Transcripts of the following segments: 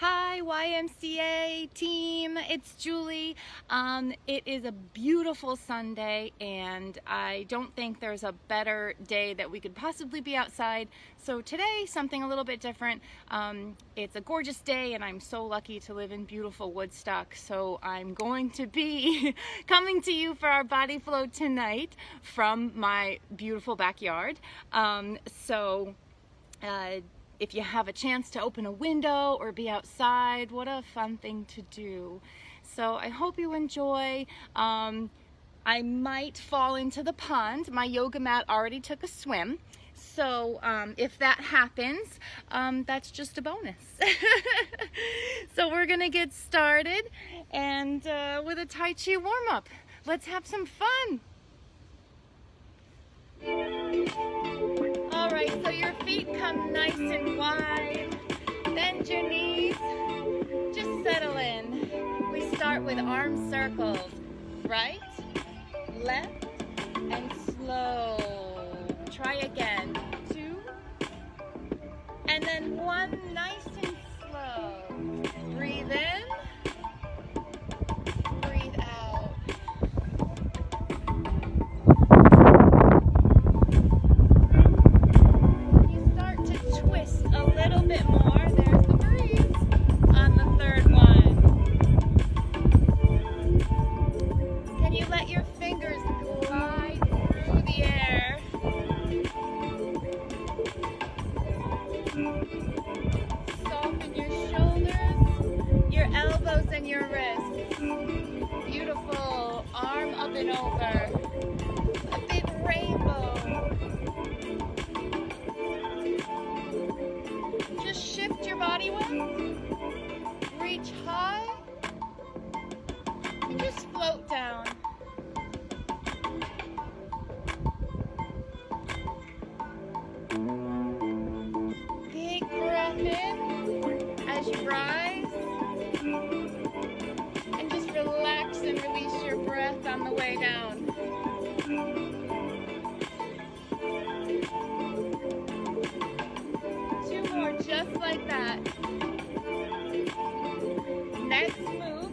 Hi YMCA team, it's Julie. It is a beautiful Sunday and I don't think there's a better day that we could possibly be outside. So today, something a little bit different. It's a gorgeous day and I'm so lucky to live in beautiful Woodstock. So I'm going to be coming to you for our Bodyflow tonight from my beautiful backyard. If you have a chance to open a window or be outside, what a fun thing to do. So I hope you enjoy. I might fall into the pond. My yoga mat already took a swim. So if that happens, that's just a bonus. So we're gonna get started and with a Tai Chi warm-up. Let's have some fun. Alright, so your feet come nice and wide. Bend your knees. Just settle in. We start with arm circles. Right, left, and slow. Try again. 2. And then 1, nice and slow. Breathe in. Breathe out. A little bit more. There's the breeze on the 3rd one. Can you let your fingers glide through the air? Soften your shoulders, your elbows and your wrists. Beautiful. Arm up and over. A big rainbow. Just shift your body weight, reach high, and just float down. Big breath in as you rise, and just relax and release your breath on the way down. Just like that. Next move,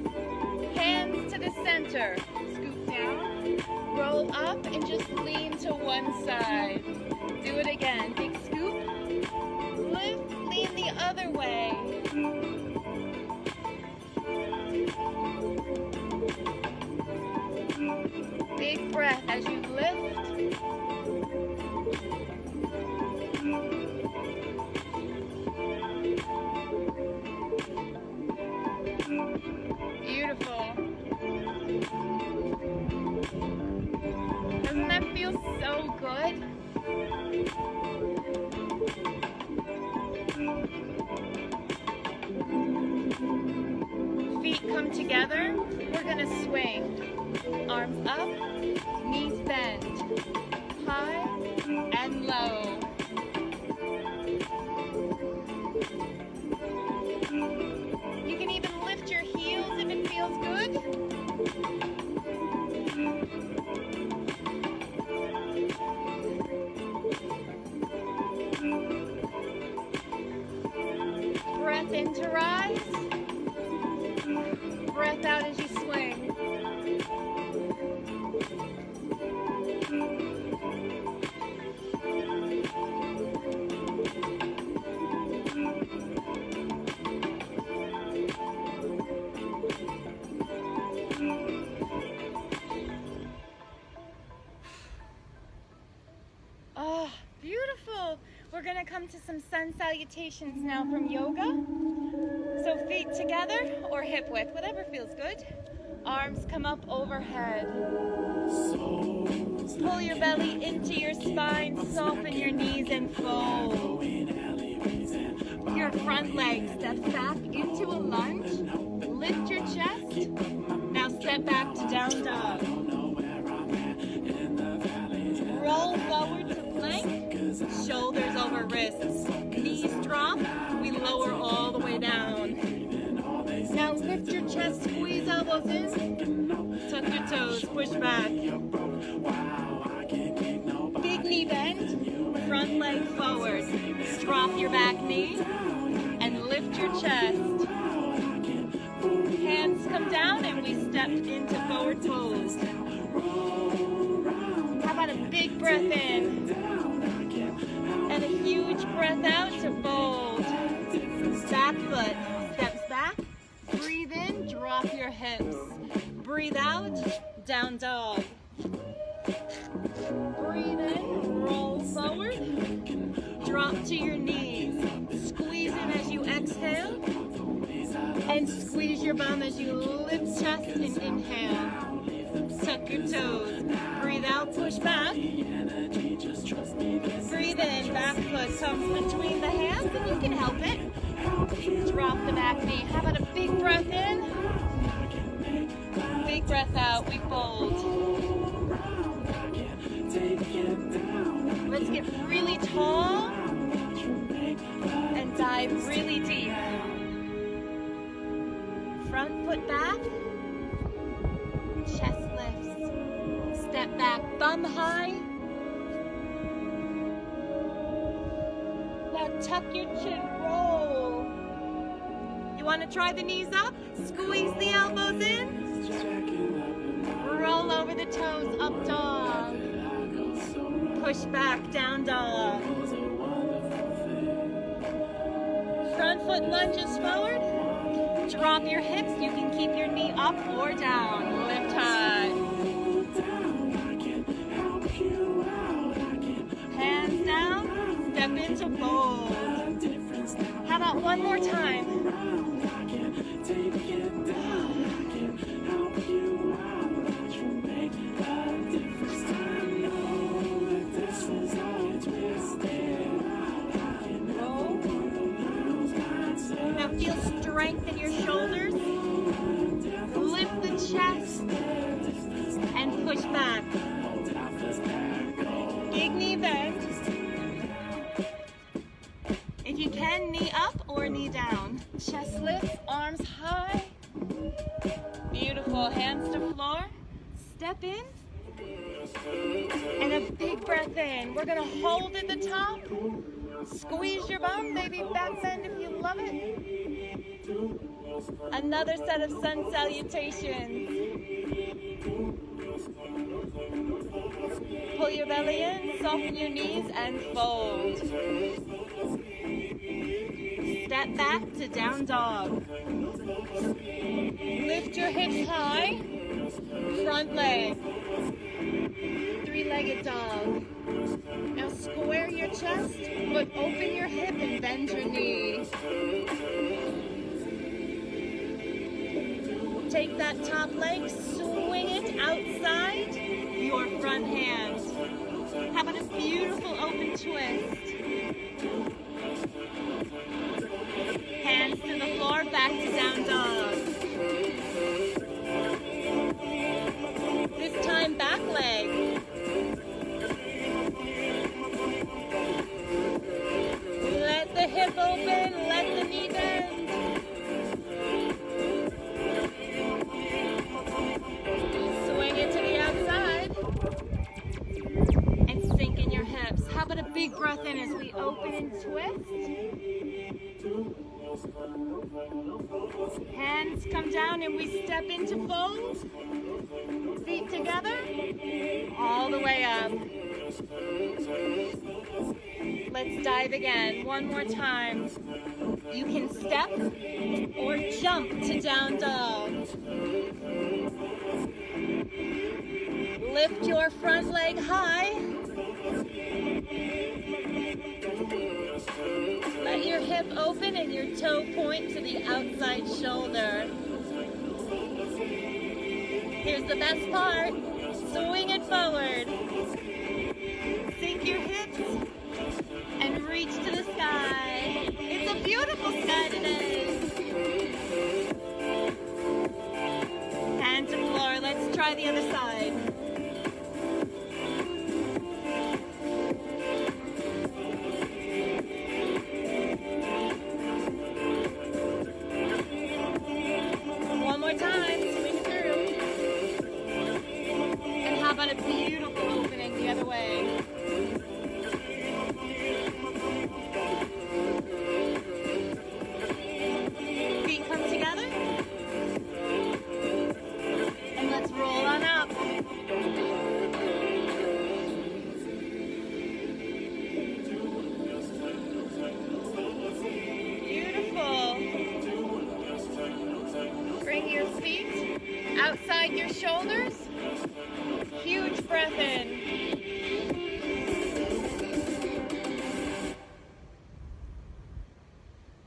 hands to the center. Scoop down, roll up, and just lean to one side. Do it again. Big scoop, lift, lean the other way. Big breath as you lift. Beautiful. Doesn't that feel so good? Feet come together. We're gonna swing. Arms up, knees bend. High and low. You can even lift your heels if it feels good. Breath in to rise. Breath out as you swing. Oh, beautiful. We're going to come to some sun salutations now from yoga. So feet together or hip width, whatever feels good. Arms come up overhead. Pull your belly into your spine, soften your knees and fold. Your front leg steps back into a lunge. Lift your chest. Now step back to down dog. Roll forward to plank, shoulders over wrists. Knees drop, we lower all the way down. Now lift your chest, squeeze elbows in, tuck your toes, push back. Big knee bend, front leg forward. Drop your back knee and lift lift your chest. Hands come down and we step into forward fold. How about a big breath in and a huge breath out to fold. Back foot steps back. Breathe in, drop your hips. Breathe out, down dog. Breathe in, roll forward. Drop to your knees. Squeeze in as you exhale. And squeeze your bum as you lift chest and inhale. Tuck your toes. Breathe out, push back. Breathe in, back foot comes between the hands and you can help it. Drop the back knee. How about a big breath in? Big breath out, we fold. Let's get really tall and dive really deep. Front foot back, chest lifts, step back, bum high. Now tuck your chin, roll. You want to try the knees up? Squeeze the elbows in. Roll over the toes, up dog. Push back, down dog. Front foot lunges forward. Drop your hips. You can keep your knee up or down. Lift high. Hands down. Step into fold. How about one more time? Now feel strength in your shoulders. Lift the chest and push back. Big knee bend. If you can, knee up or knee down. Chest lifts, arms high. Beautiful, hands to floor. Step in. And a big breath in. We're gonna hold at the top. Squeeze your bum, maybe back bend if you love it. Another set of sun salutations. Pull your belly in, soften your knees, and fold. Step back to down dog. Lift your hips high, front leg. Three-legged dog. Now square your chest, but open your hip and bend your knee. Take that top leg, swing it outside your front hand. How about a beautiful open twist? Hands to the floor, back to down dog. This time back leg. Let the hip open, let the knee bend. Swing it to the outside. And sink in your hips. How about a big breath in as we open and twist? Hands come down and we step into fold. Feet together. All the way up. Let's dive again. One more time. You can step or jump to down dog. Lift your front leg high. Let your hip open and your toe point to the outside shoulder. Here's the best part. Swing it forward. Sink your hips and reach to the sky. It's a beautiful sky today. Hand to floor. Let's try the other side. One more time. Swing through. And how about a beautiful opening the other way? your shoulders. Huge breath in.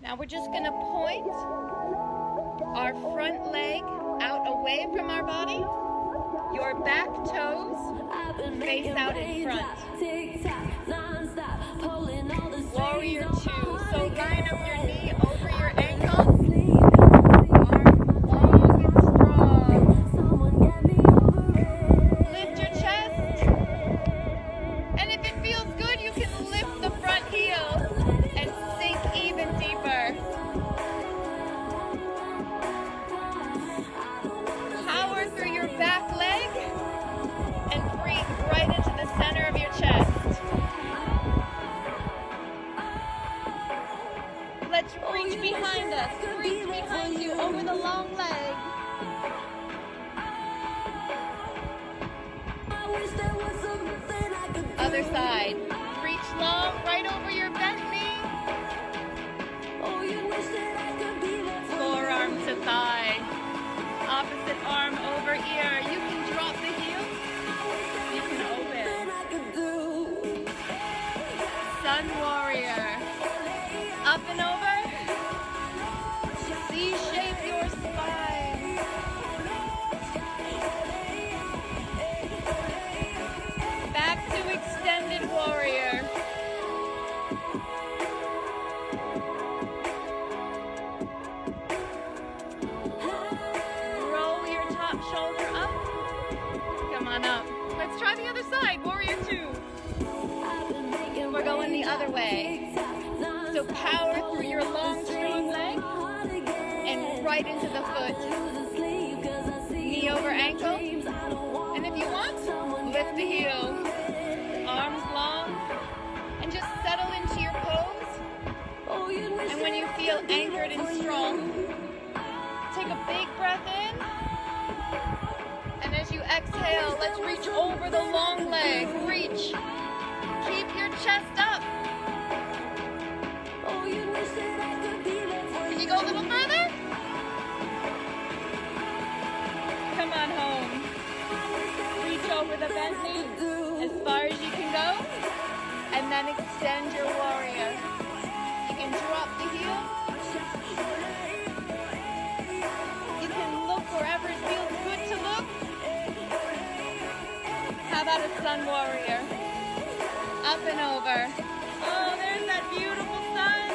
Now we're just going to point our front leg out away from our body. Your back toes face out in front. Warrior 2. So line up your knee over your ankle. Arms long and strong. Lift your chest. And if it feels good, you can lift the front heel and sink even deeper. Power through your back leg and breathe right into the center of your chest. Let's reach behind us. Reach behind you over the long leg. Other side. Reach long right over your bent knee. Forearm to thigh. Opposite arm over ear. You can drop the heel. You can open. Sun warrior. Up and over. C-shape your spine. Back to extended warrior. Roll your top shoulder up. Come on up. Let's try the other side. Warrior 2. We're going the other way. So power through your long, strong leg and right into the foot. Knee over ankle. And if you want, lift the heel. Arms long. And just settle into your pose. And when you feel anchored and strong, take a big breath in. And as you exhale, let's reach over the long leg. Reach. Keep your chest up. Can you go a little further? Come on home. Reach over the bent knee as far as you can go. And then extend your warrior. You can drop the heel. You can look wherever it feels good to look. How about a sun warrior? Up and over. Oh, there's that beautiful sun.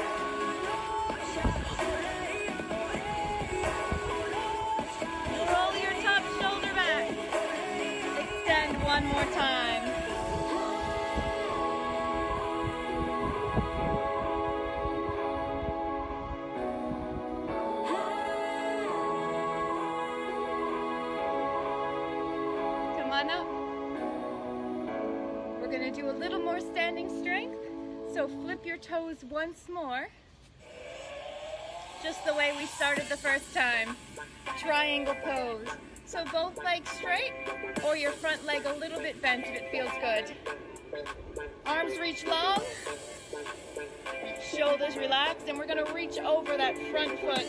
Roll your top shoulder back. Extend one more time. Come on up. We're going to do a little more standing strength. So flip your toes once more. Just the way we started the first time. Triangle pose. So both legs straight or your front leg a little bit bent if it feels good. Arms reach long. Shoulders relaxed, and we're going to reach over that front foot.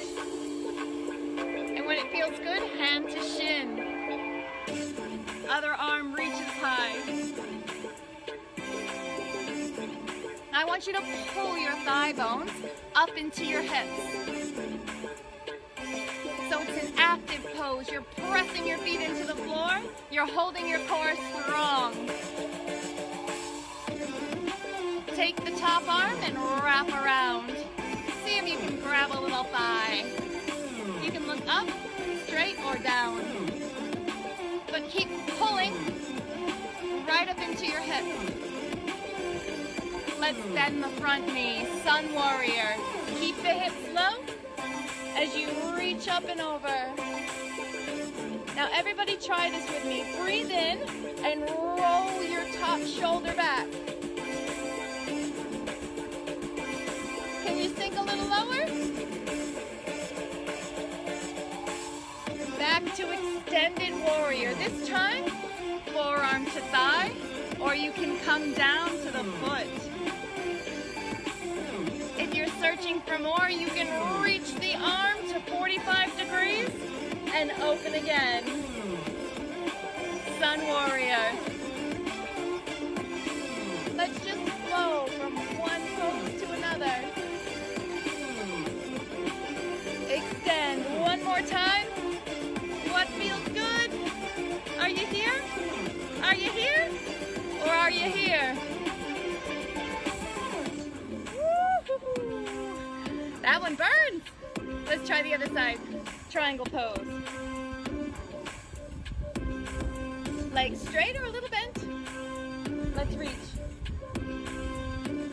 And when it feels good, hand to shin. Other arm reaches high. I want you to pull your thigh bones up into your hips. So it's an active pose. You're pressing your feet into the floor. You're holding your core strong. Take the top arm and wrap around. See if you can grab a little thigh. You can look up, straight, or down. But keep pulling right up into your hips. Let's bend the front knee, sun warrior. Keep the hips low as you reach up and over. Now everybody try this with me. Breathe in and roll your top shoulder back. Can you sink a little lower? Back to extended warrior. This time, forearm to thigh, or you can come down to the foot. If you're searching for more, you can reach the arm to 45 degrees and open again. Sun Warrior. Let's just flow from one pose to another. Extend one more time. What feels good? Are you here? Are you here? Or are you here? Woo-hoo-hoo. That one burns. Let's try the other side. Triangle pose. Legs straight or a little bent. Let's reach.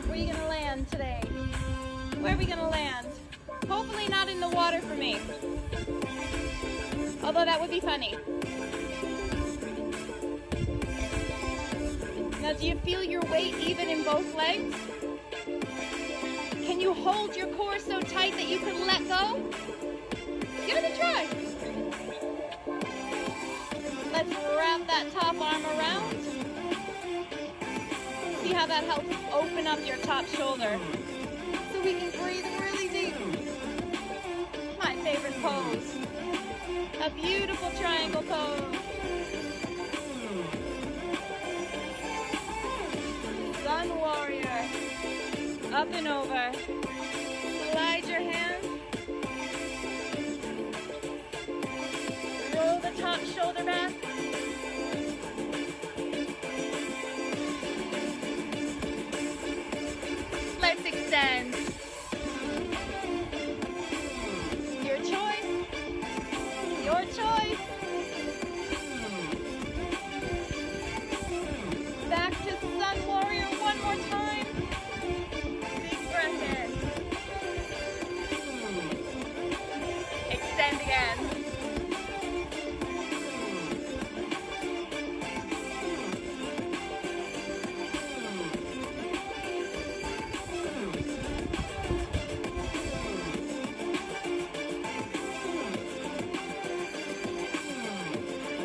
Where are you gonna land today? Where are we gonna land? Hopefully not in the water for me. Although that would be funny. Now, do you feel your weight even in both legs? Can you hold your core so tight that you can let go? Give it a try. Let's wrap that top arm around. See how that helps open up your top shoulder. So we can breathe really deep. My favorite pose. A beautiful triangle pose. Sun Warrior. Up and over. Slide your hand. Roll the top shoulder back. Let's extend. Your choice. Your choice. Back to Sun Warrior one more time. Big breath in. Extend again.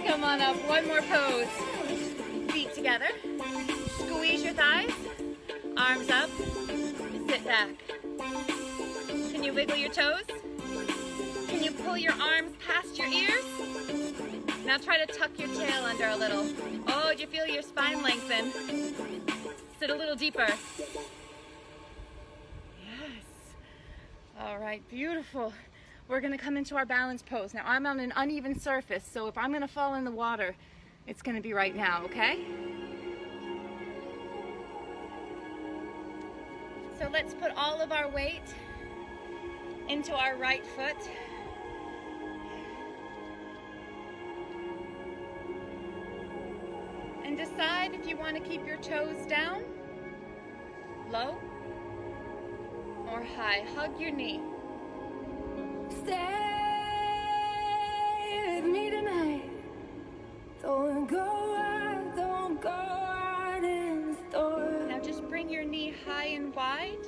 Come on up, one more pose. Feet together. Squeeze your thighs. Arms up. Sit back. Can you wiggle your toes? Can you pull your arms past your ears? Now try to tuck your tail under a little. Oh, do you feel your spine lengthen? Sit a little deeper. Yes. All right, beautiful. We're gonna come into our balance pose. Now I'm on an uneven surface, so if I'm gonna fall in the water, it's gonna be right now, okay? So let's put all of our weight into our right foot. And decide if you want to keep your toes down, low, or high. Hug your knee. Stay with me tonight. Don't go out in the storm. Now just bring your knee high and wide.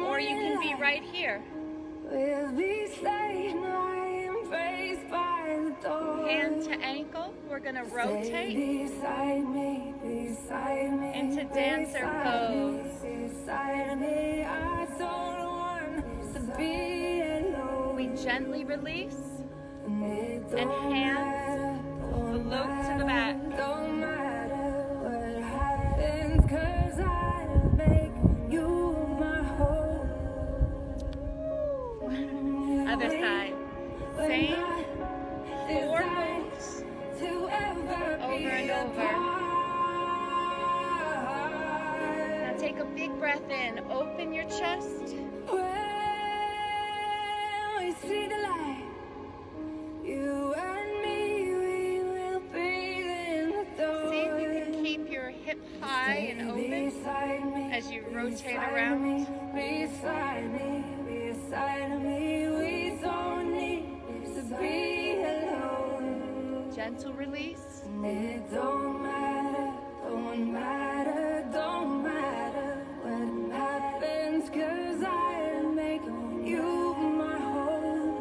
Or you can be right here. We'll be safe, embraced by the door. Hand to ankle. We're gonna rotate beside me, into dancer pose. beside me. I don't want to be alone. We gently release And and hands float to the back. Don't matter what happens, 'cause I'll make you my home. Other side. Same. 4 moves. Over and over. Now take a big breath in. Open your chest. When we see the light, you and me, we will breathe in the door. See if you can keep your hip high and open as you rotate around. Beside me, we don't need to be alone. Gentle release. It don't matter what happens, 'cause I'll make you my home.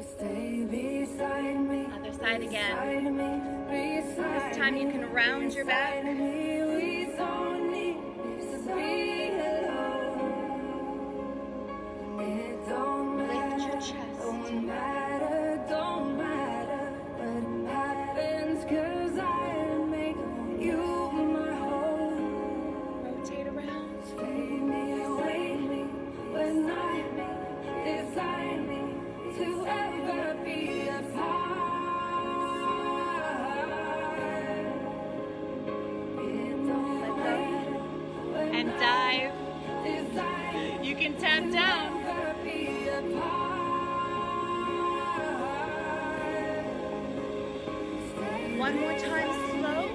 Stay beside me. Other side again. This time you can round your back. We don't need to be alone. It don't Lift matter. your chest. Don't matter. and dive. You can tap down. One more time, slow.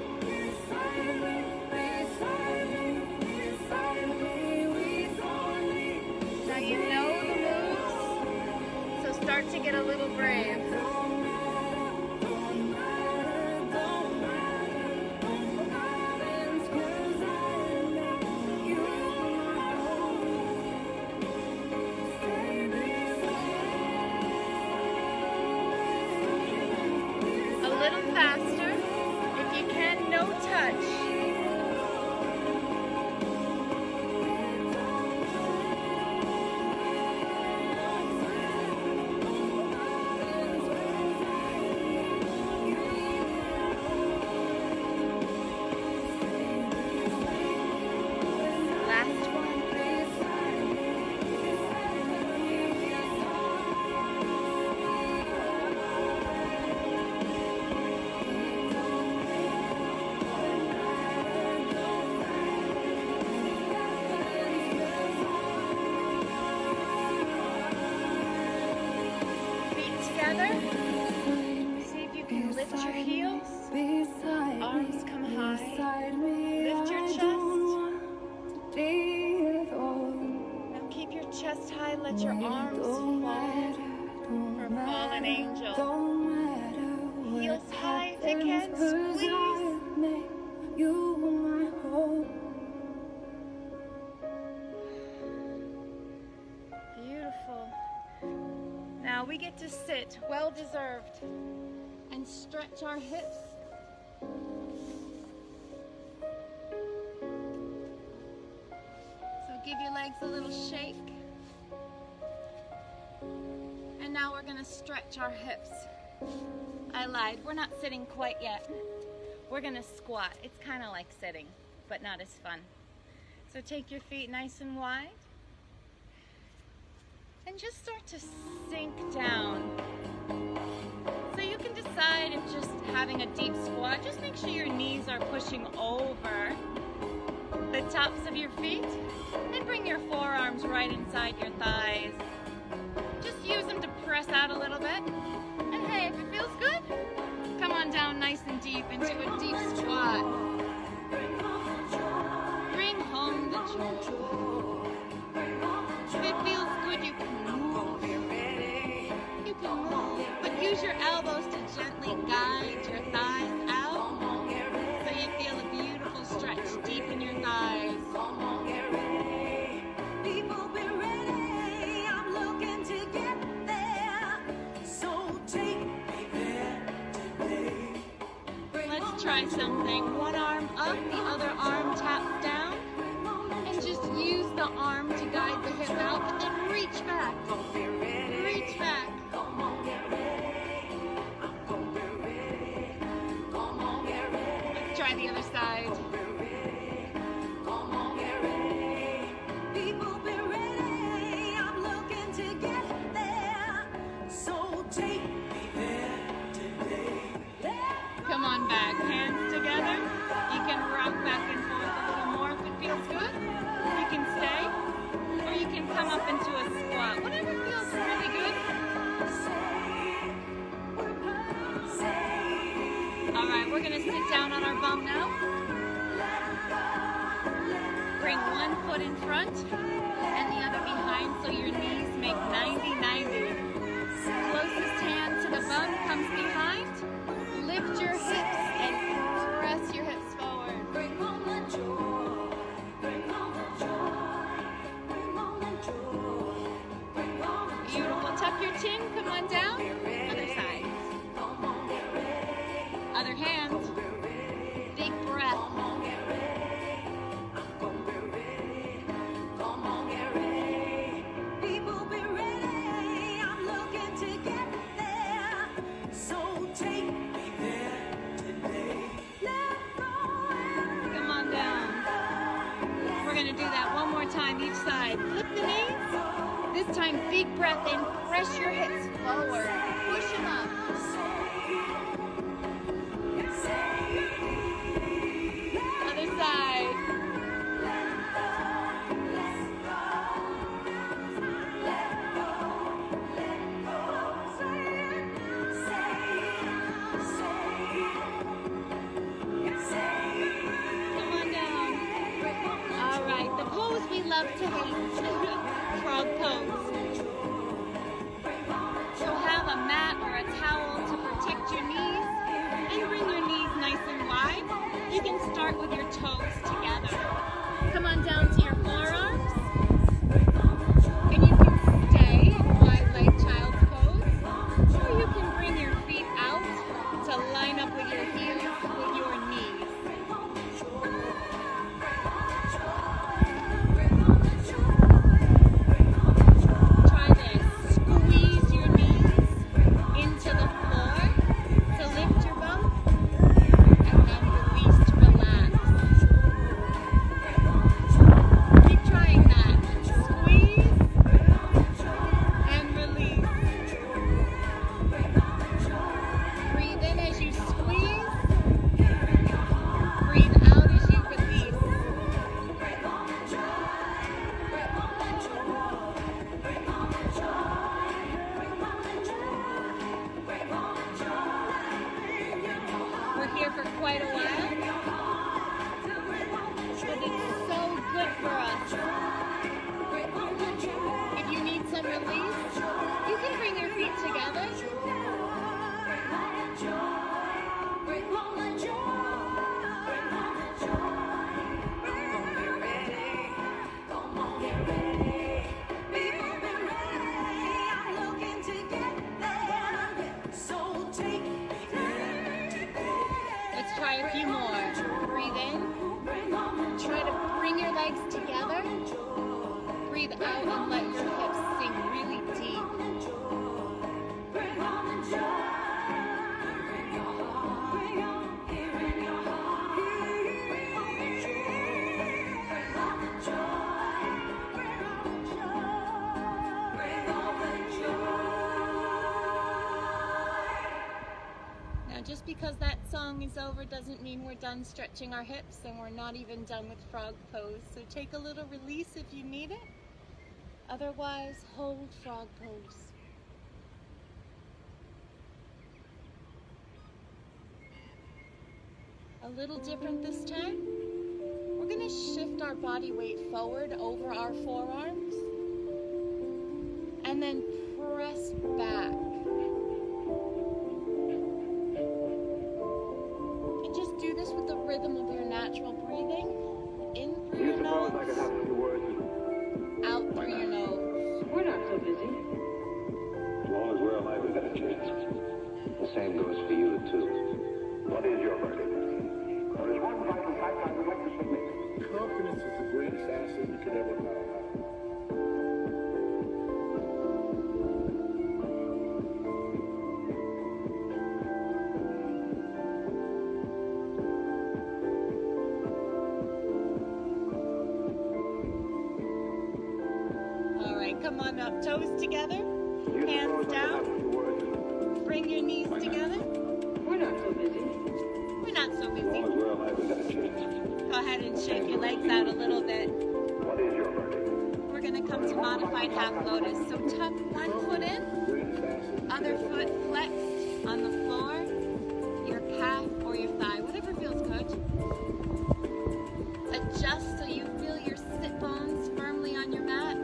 Now you know the moves, so start to get a little brave. A little faster, if you can, no touch. See if you can lift your heels, arms come high, lift your chest. Now keep your chest high, let your arms fall for fallen angel. Heels high if you can, squeeze. Beautiful. Now we get to sit, well deserved, and stretch our hips. So give your legs a little shake. And now we're gonna stretch our hips. I lied, we're not sitting quite yet. We're gonna squat. It's kind of like sitting, but not as fun. So take your feet nice and wide. And just start to sink down. So you can decide if just having a deep squat, just make sure your knees are pushing over the tops of your feet. And bring your forearms right inside your thighs. Just use them to press out a little bit. And hey, if it feels good, come on down nice and deep into a deep squat. Bring home the joy. If it feels good, you can move. You can move, but use your elbows to gently guide your thighs out so you feel a beautiful stretch deep in your thighs. People be ready, I'm looking to get there. So take me there today. Let's try something. One arm up, the other arm taps down. And just use the arm to guide the hip out, but then reach back. Reach back. Let's try the other side. People be ready, I'm looking to get there. So take me there today. Come on back, hands together. You can rock back and forth a little more if it feels good. You can stay, or you can come up into a squat. Whatever feels really good. All right, we're gonna sit down on our bum now. Bring one foot in front and the other behind so your knees make 90-90. Closest hand to the bum comes behind. Lift your hips and press your hips forward. Bring on the joy, bring on the joy, bring on the joy, bring on the joy. Beautiful. Tuck your chin, come on down. Other side. Other hand. Big breath. People be ready, I'm looking to get there. So take me there today. Let go and Come on down. We're going to do that one more time each side. Flip the knees. This time, big breath in. Press your hips forward. Push them up. Other side. love to hate frog pose. So have a mat or a towel to protect your knees and bring your knees nice and wide. You can start with your toes together. Come on down to your forearms. And you can stay in wide leg child's pose. Or you can bring your feet out to line up with your heels with your knees. Try to squeeze your knees into the floor to lift your bum, and then release to relax. Keep trying that. Squeeze and release. Breathe in as you squeeze. Breathe out as you release. We're here for quite a while, but it's so good for us. If you need some release, you can bring your feet together. Let's try a few more. Breathe in. Try to bring your legs together. Breathe out and let your hips sink really deep. Now, just because that song is over doesn't mean we're done stretching our hips, and we're not even done with frog pose. So take a little release if you need it. Otherwise, hold frog pose. A little different this time. We're going to shift our body weight forward over our forearms and then press back. And just do this with the rhythm of your natural breathing. In through your nose, out through your nose. We're not so busy. As long as we're alive, we've got a chance. The same goes for you, too. What is your verdict? There is one vital fact I would like to submit. Confidence is the greatest asset you could ever have. All right, come on up. Toes together, hands down. Bring your knees together. We're not so busy. We're not so As busy. long as we're alive, we've got a chance. Go ahead and shake your legs out a little bit. What is your verdict? We're going to come to modified half lotus. So tuck one foot in, other foot flexed on the floor, your calf or your thigh, whatever feels good. Adjust so you feel your sit bones firmly on your mat.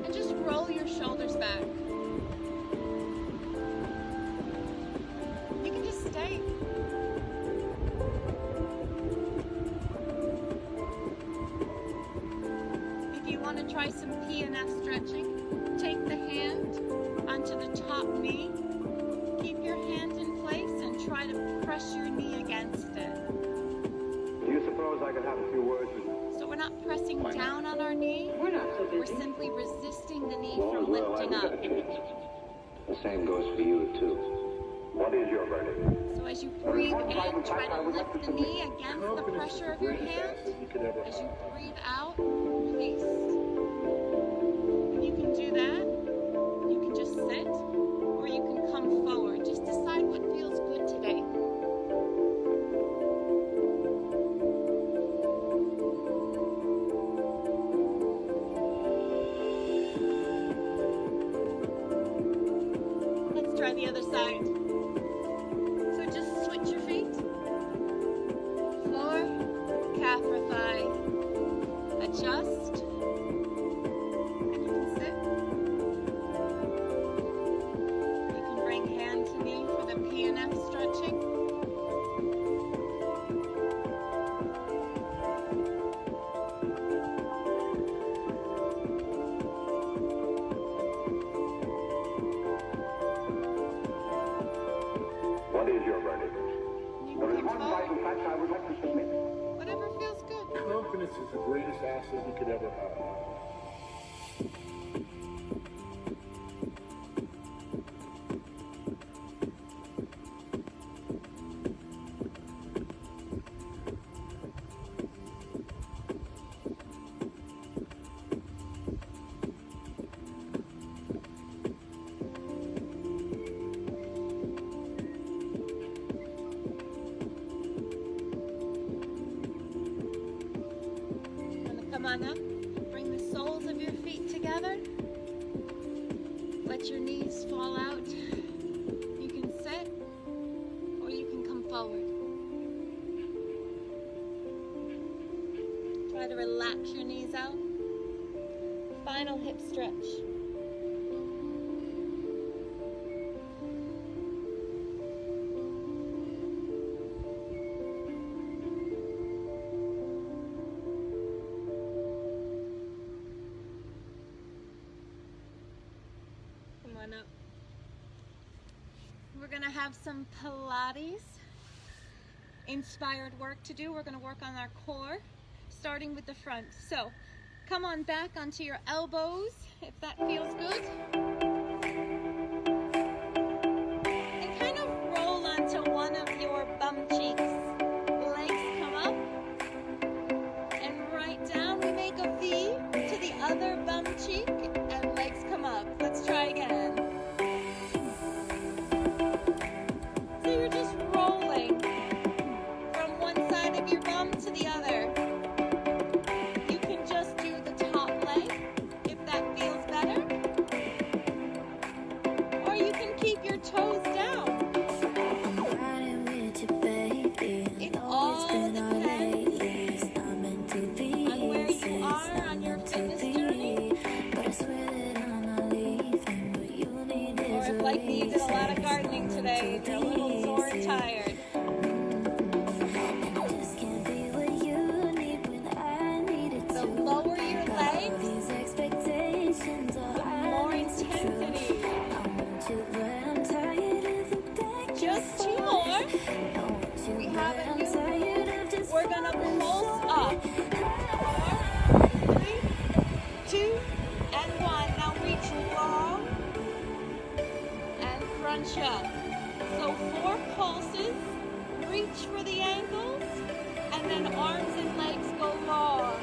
And just roll your shoulders back. You can just stay. If you want to try some PNF stretching, take the hand onto the top knee. Keep your hand in place and try to press your knee against it. Do you suppose I could have a few words with you? So we're not pressing down on our knee. We're not so We're busy. simply resisting the knee As long from as we're alive, lifting we've got up. a chance. The same goes for you, too. What is your verdict? So as you breathe in, try to lift the knee against the pressure of your hand. As you breathe out, release. And you can do that. You can just sit, or you can come forward. Just decide what feels good today. Let's try the other side. So just switch your feet. Floor, calf or thigh. Adjust. Confidence is the greatest asset you could ever have. Come on up, bring the soles of your feet together, let your knees fall out. You can sit or you can come forward. Try to relax your knees out. Final hip stretch. Up. We're going to have some Pilates inspired work to do. We're going to work on our core, starting with the front. So come on back onto your elbows if that feels good. And kind of roll onto one of your bum cheeks. Legs come up and right down. We make a V to the other bum cheek and legs come up. Let's try again. So you're just rolling from one side of your bum to the other. You can just do the top leg if that feels better. Or you can keep your toes down. It all depends on where you are on your fitness journey. Or if, like me, you did a lot of gardening today, you're a little sore and tired. The lower your legs, the more intensity. Just two more. We have a new move. We're going to pulse up. 4, 3, 2, and 1. Now reach long and crunch up. So 4 pulses, reach for the ankles, and then arms and legs go long.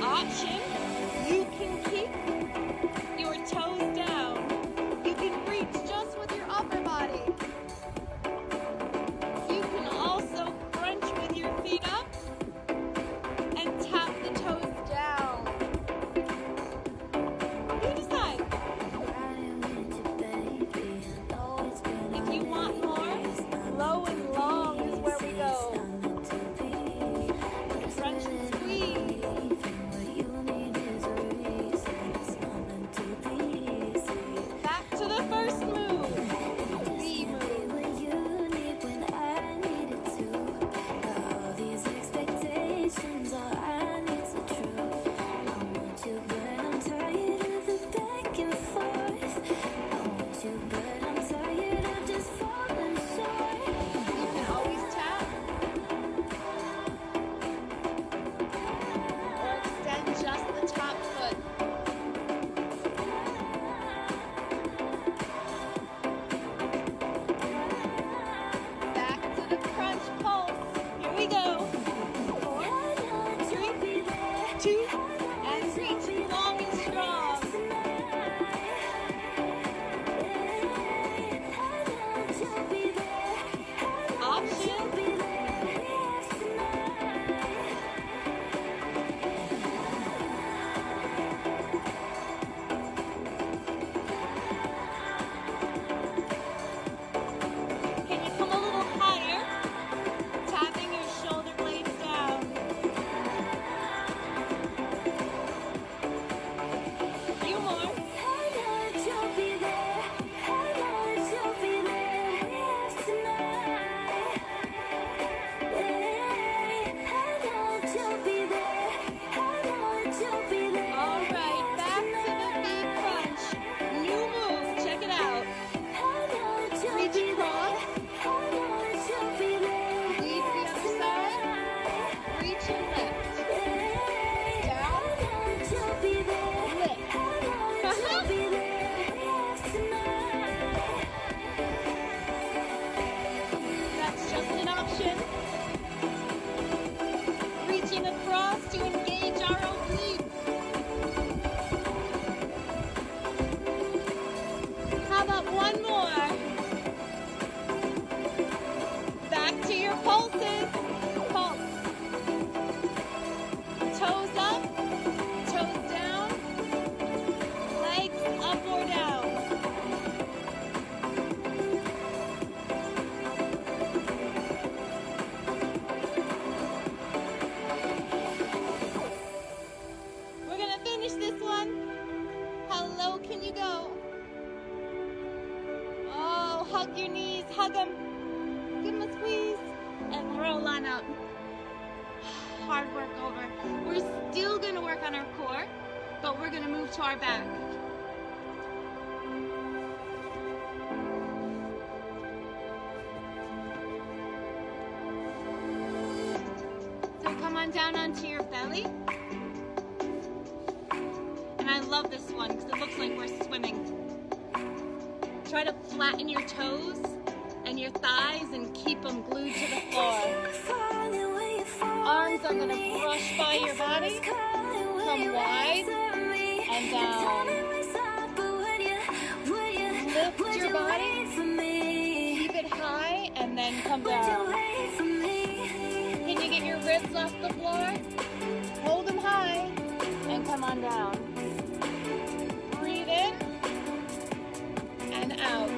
Option, you can keep your toes down. You can reach just with your upper body. You can also crunch with your feet up and tap the toes down. You decide. If you want more, low and long is where we go. Crunch and squeeze. Back to the first move. V move. You can always tap or extend just the top foot. Back to the crunch pulse. Here we go. 4, 3, 2, and reach long and strong. Option. Can you come a little higher? Tapping your shoulder blades down. A few more. All right, back to the V crunch. New move, check it out. Reach across. Leave the other side. Reach and lift. hug him. Give him a squeeze. And roll on up. Hard work over. We're still going to work on our core, but we're going to move to our back. So come on down onto your belly. And I love this one because it looks like we're swimming. Try to flatten your toes and your thighs and keep them glued to the floor. Arms are going to brush by your body. Come wide and down. Lift your body. Keep it high and then come down. Can you get your ribs off the floor? Hold them high and come on down. Breathe in and out.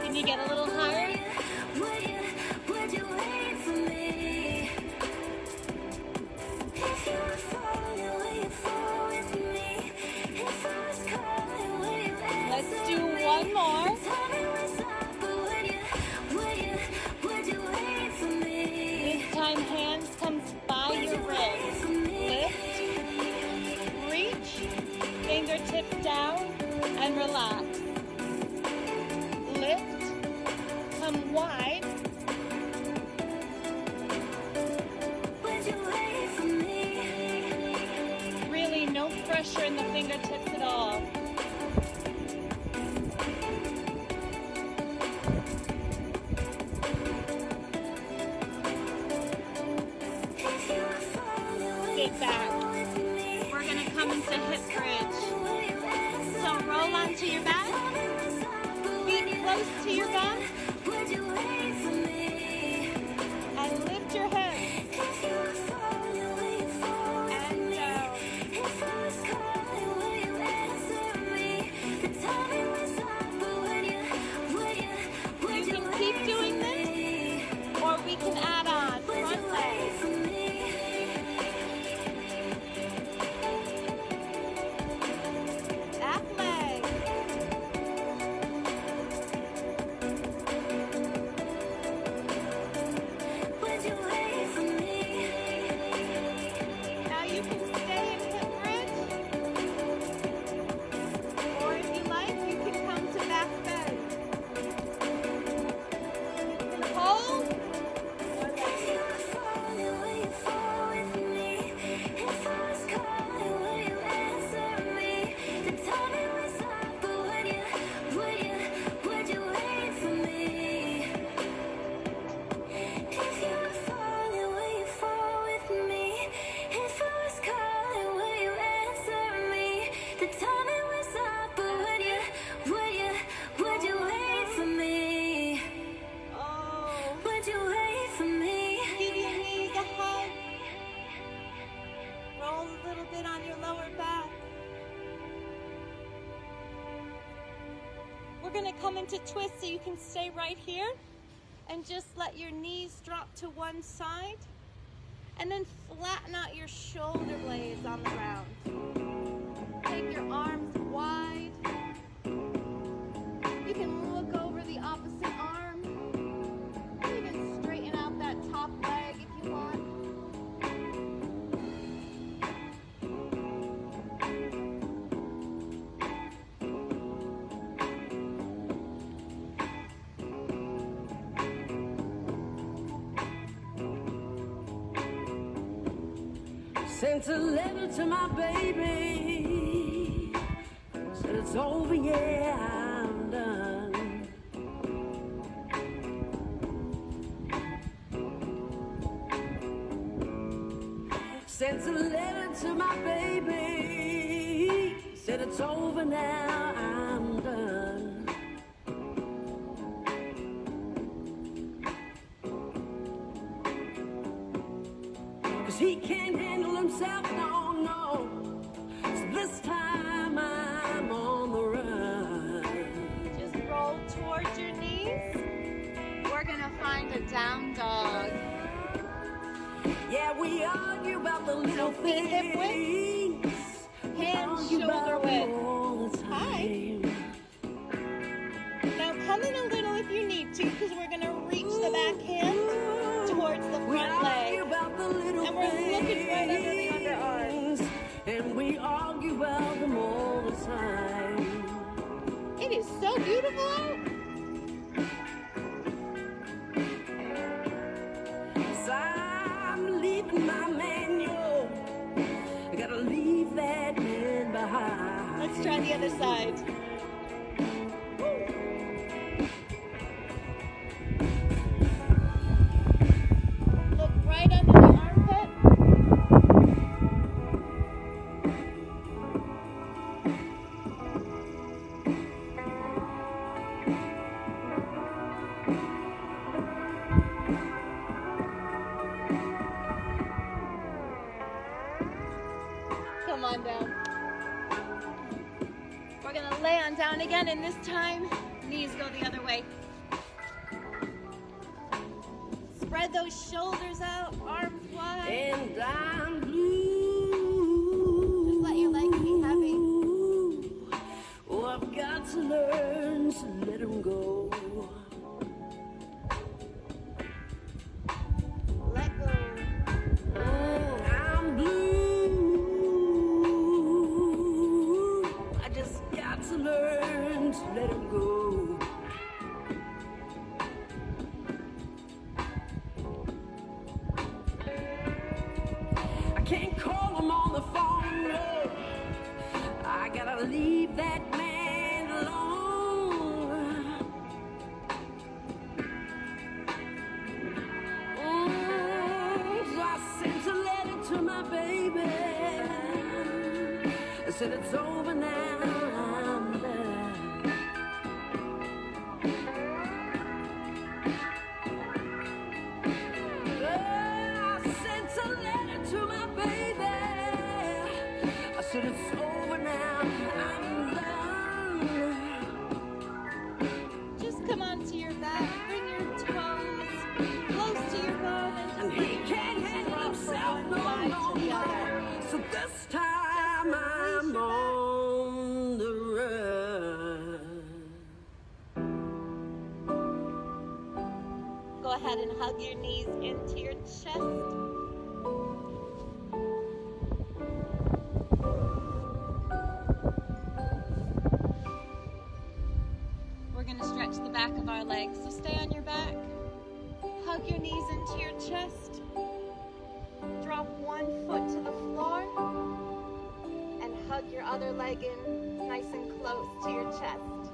Can you get a little higher? Let's do one more. This time hands comes by your wrist. Lift, reach, fingertips down, and relax. Lift, come wide. Really no pressure in the fingertips at all. Sit back. We're going to come into hip bridge. So roll onto your back. Feet close to your back. And lift your hips. And down. You can keep doing this, or we can add on front leg. Back leg. Now you can stay in hip bridge, or if you like, you can come to back bend. And hold, or let. Oh, give your knees a hug. Roll a little bit on your lower back. We're going to come into twist, so you can stay right here and just let your knees drop to one side and then flatten out your shoulder blades on the ground. Take your arms wide. You can look over the opposite arm. Even straighten out that top leg if you want. Sent a letter to my baby, said it's over, yeah, I'm done. Sent a letter to my baby, said it's over now, I'm done. 'cause he can't handle himself, no, no. So this time I'm on the run. Just roll towards your knees. We're gonna find a down dog. Yeah, we argue about the little feet hip width, things. hands Argue shoulder about them width. all the Hi. time. Now come in a little if you need to, because we're gonna reach the back hand towards the We front argue leg. about the little And we're looking right under the underarms. things, and we argue about them all the time. It is so beautiful out. 'Cause I'm leaving my manual. I gotta leave that man behind. Let's try the other side. Look right under the armpit. Come on down. We're gonna lay on down again, and this time, knees go the other way. Spread those shoulders out, arms wide. And I'm blue. Just let your legs be heavy. Oh, I've got to learn to let him go. Let go. Oh, I'm blue. I just got to learn to let him go. I can't call him on the phone, no. I gotta leave that man alone. So I sent a letter to my baby. I said it's over now. I'm back. I sent a letter to my baby. I said it's over now. I'm done. Just come onto your back. Bring your toes close to your bone and And just he can't handle himself, from no, one side no, to the no. other. So this time I'm on the run. Go ahead and hug your knees into your chest. We're going to stretch the back of our legs. So stay on your back. Hug your knees into your chest. Drop one foot to the floor. And hug your other leg in nice and close to your chest.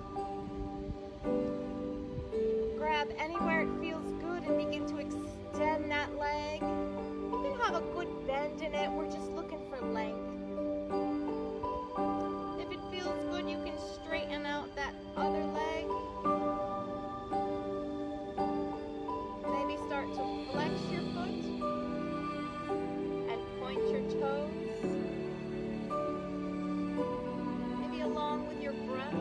Grab anywhere it feels good and begin to extend that leg. You can have a good bend in it. We're just looking for length. If it feels good, you can straighten out that other leg. Maybe start to flex your foot and point your toes. Maybe along with your breath.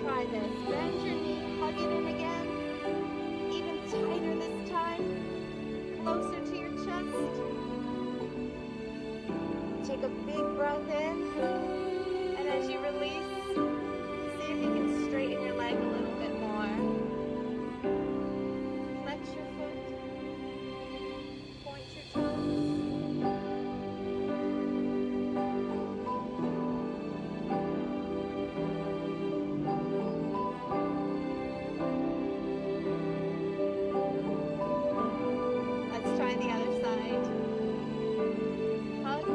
Try this. Bend your knee, hug it in again. Even tighter this time. Closer to your chest. Take a big breath in. And as you release, see if you can straighten your leg a little bit more. Flex your foot. Point your toes. Let's try the other side. Hug.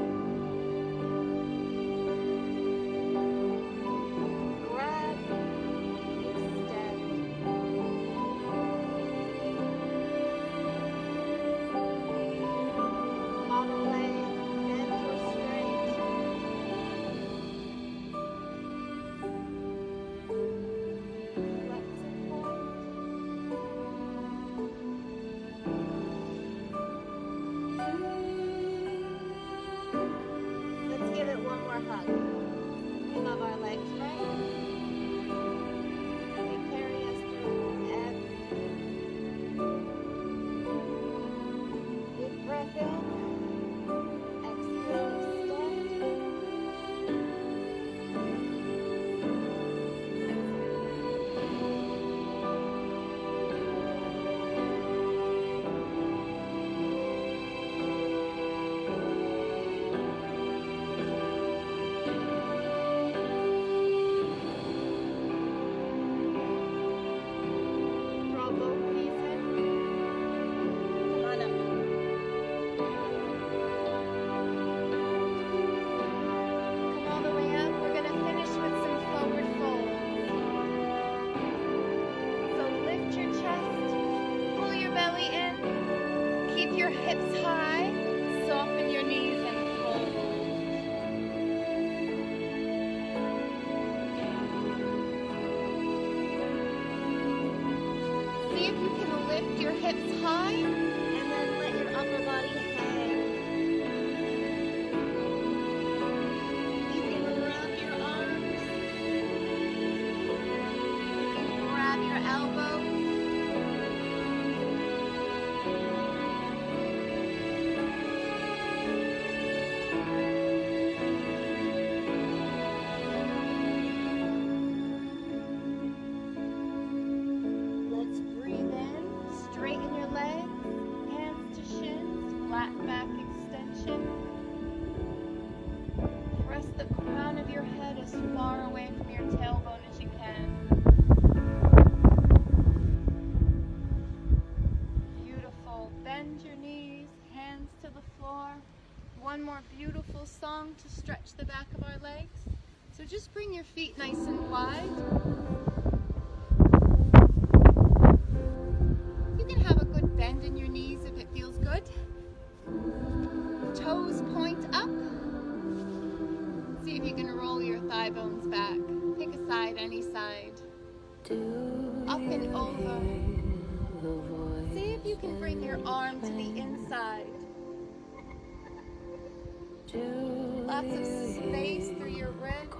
in. Exhale, extend. Draw both knees in. Come on up. Come all the way up. We're going to finish with some forward folds. So lift your chest, pull your belly in, keep your hips high, soften your knees and fold. See if you can lift your hips high and then let your upper body hang. You can wrap your arms. You can grab your elbows. Let's breathe in, straighten your legs, hands to shins, flat back extension. Press the crown of your head as far away from your tailbone as you can. Beautiful. Bend your knees, hands to the floor. One more beautiful song to stretch the back of our legs. So just bring your feet nice and wide. You can have a good bend in your knees if it feels good. Toes point up. See if you can roll your thigh bones back. Pick a side, any side. Up and over. See if you can bring your arm to the inside. Lots of space through your ribs.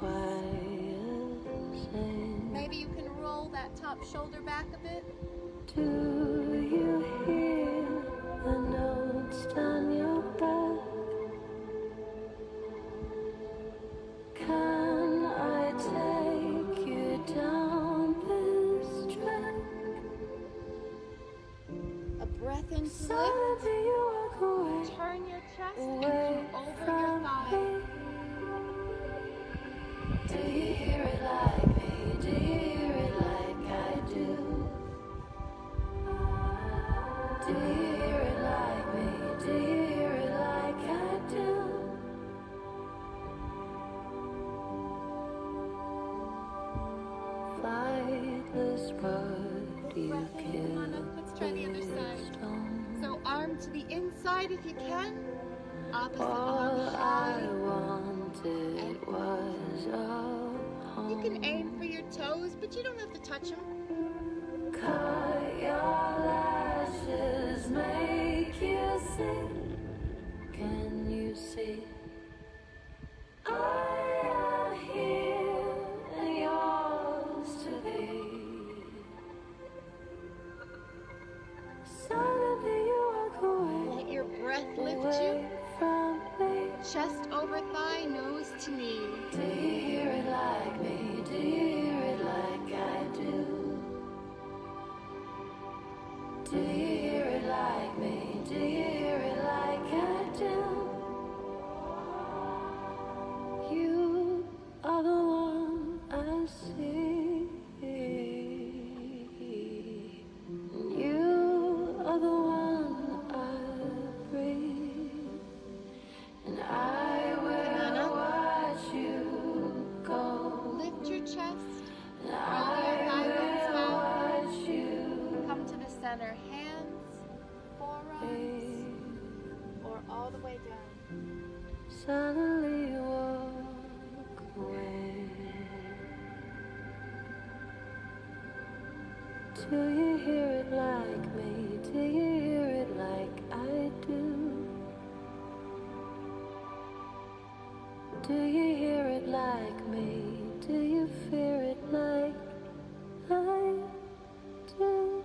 Maybe you can roll that top shoulder back a bit. Do you hear the notes down your back? Can I take you down this track? A breath in to lift. Suddenly you walk away, Turn your chest and away come over your from thigh. me. Do you hear it like me? Do you hear it like I do? Do you hear it like me? Do you hear it like I do? Flightless bird, you Breath in, come on up. Let's try the other side. So arm to the inside if you can. Opposite arm All I high. wanted was a home. You can aim for your toes, but you don't have to touch them. Cut your lashes, make you sing. Can you see? I am here and yours to be. Suddenly you walk away, Let your breath lift away you. from me. Chest over thigh, nose to knee. Do you hear it like me? Do you hear it like I do? Do you hear it like me? Do you hear it like I do? You are the one I see. You are the one I breathe. And I will watch you go. Lift your chest. And Roll your I thigh bones will back. watch you Come to the center. Hands, forearms, or all the way down. suddenly walk away. Do you hear it like me? Do you hear it like I do? Do you hear it like me? Do you fear it like I do?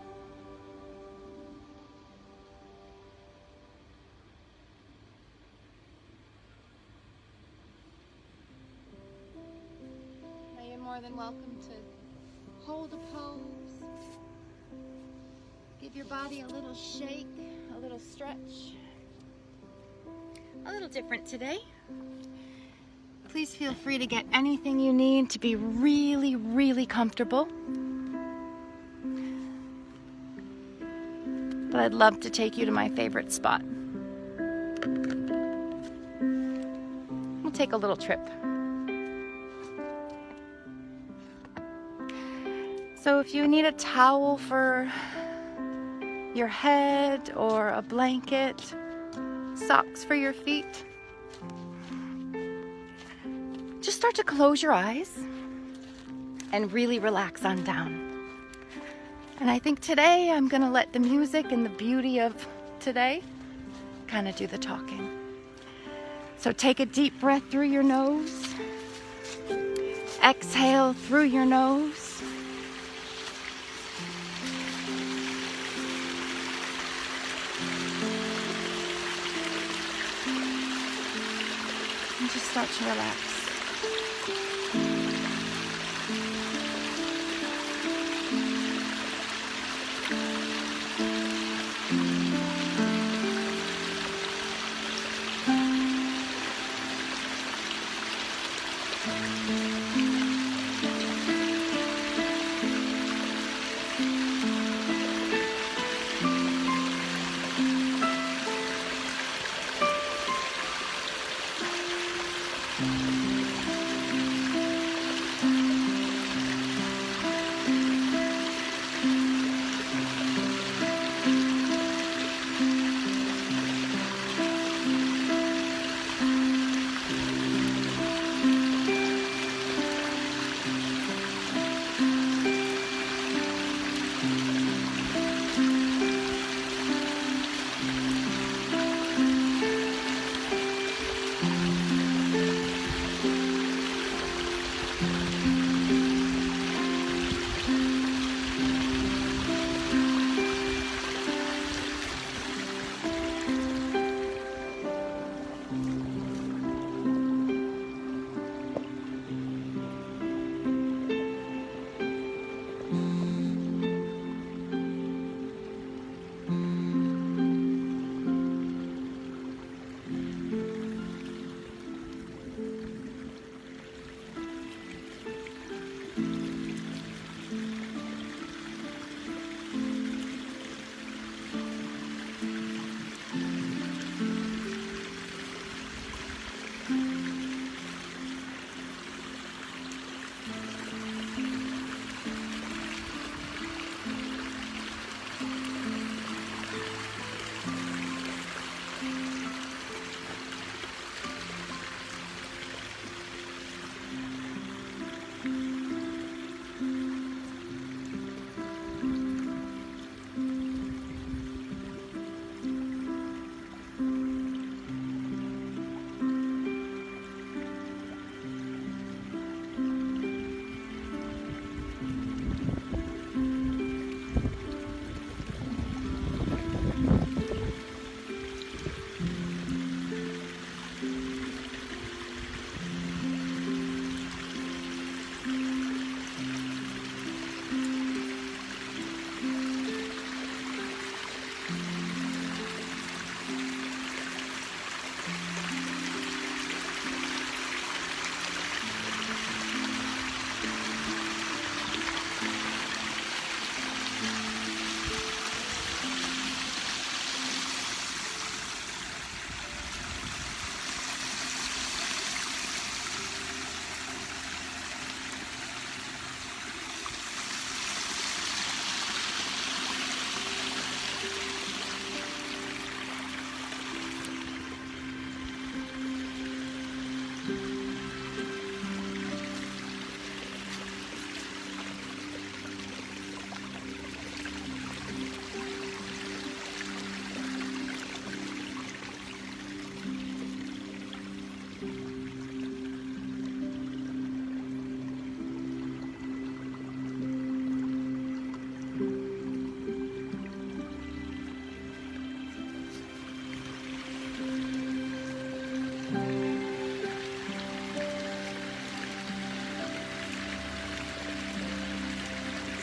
more than welcome to hold a pose. Give your body a little shake, a little stretch. A little different today. Please feel free to get anything you need to be really, really comfortable. But I'd love to take you to my favorite spot. We'll take a little trip. So if you need a towel for your head or a blanket, socks for your feet, just start to close your eyes and really relax on down. And I think today I'm gonna let the music and the beauty of today kind of do the talking. So take a deep breath through your nose. Exhale through your nose. And just start to relax.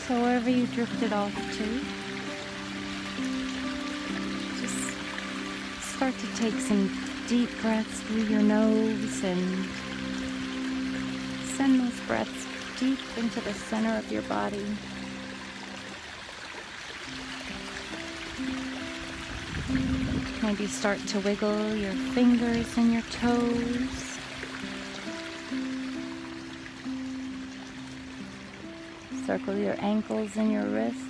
So wherever you drifted off to, just start to take some deep breaths through your nose and send those breaths deep into the center of your body. Maybe start to wiggle your fingers and your toes. Circle your ankles and your wrists.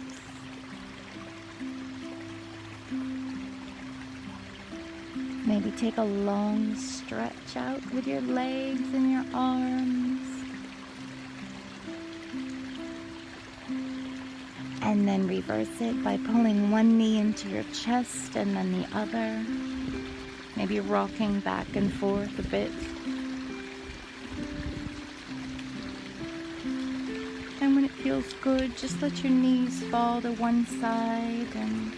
Maybe take a long stretch out with your legs and your arms. And then reverse it by pulling one knee into your chest and then the other. Maybe rocking back and forth a bit. And when it feels good, just let your knees fall to one side and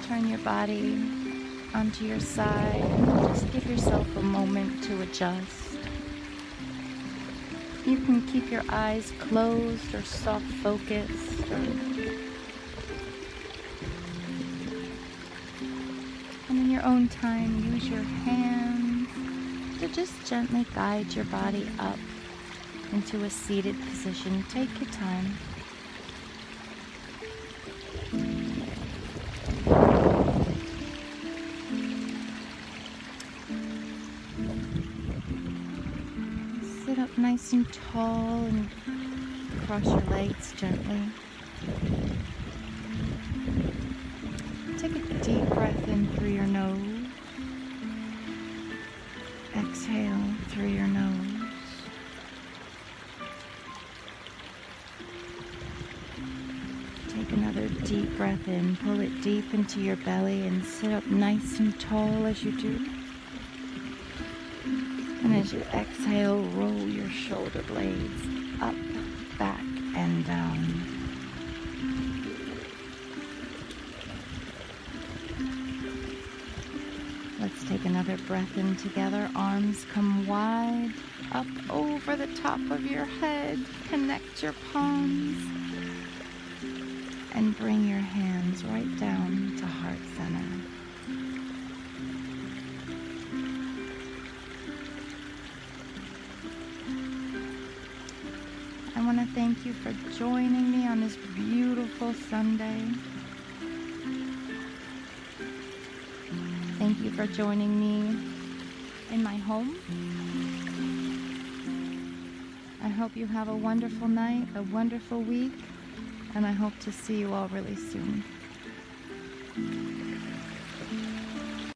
turn your body onto your side. Just give yourself a moment to adjust. You can keep your eyes closed or soft focused. And in your own time, use your hands to just gently guide your body up into a seated position. Take your time. Sit up nice and tall and cross your legs gently. Take a deep breath in through your nose. Exhale through your nose. Take another deep breath in. Pull it deep into your belly and sit up nice and tall as you do. And as you exhale, roll your shoulder blades up, back, and down. Let's take another breath in together. Arms come wide, up over the top of your head. Connect your palms. And bring your hands right down to heart center. I want to thank you for joining me on this beautiful Sunday. Thank you for joining me in my home. I hope you have a wonderful night, a wonderful week, and I hope to see you all really soon.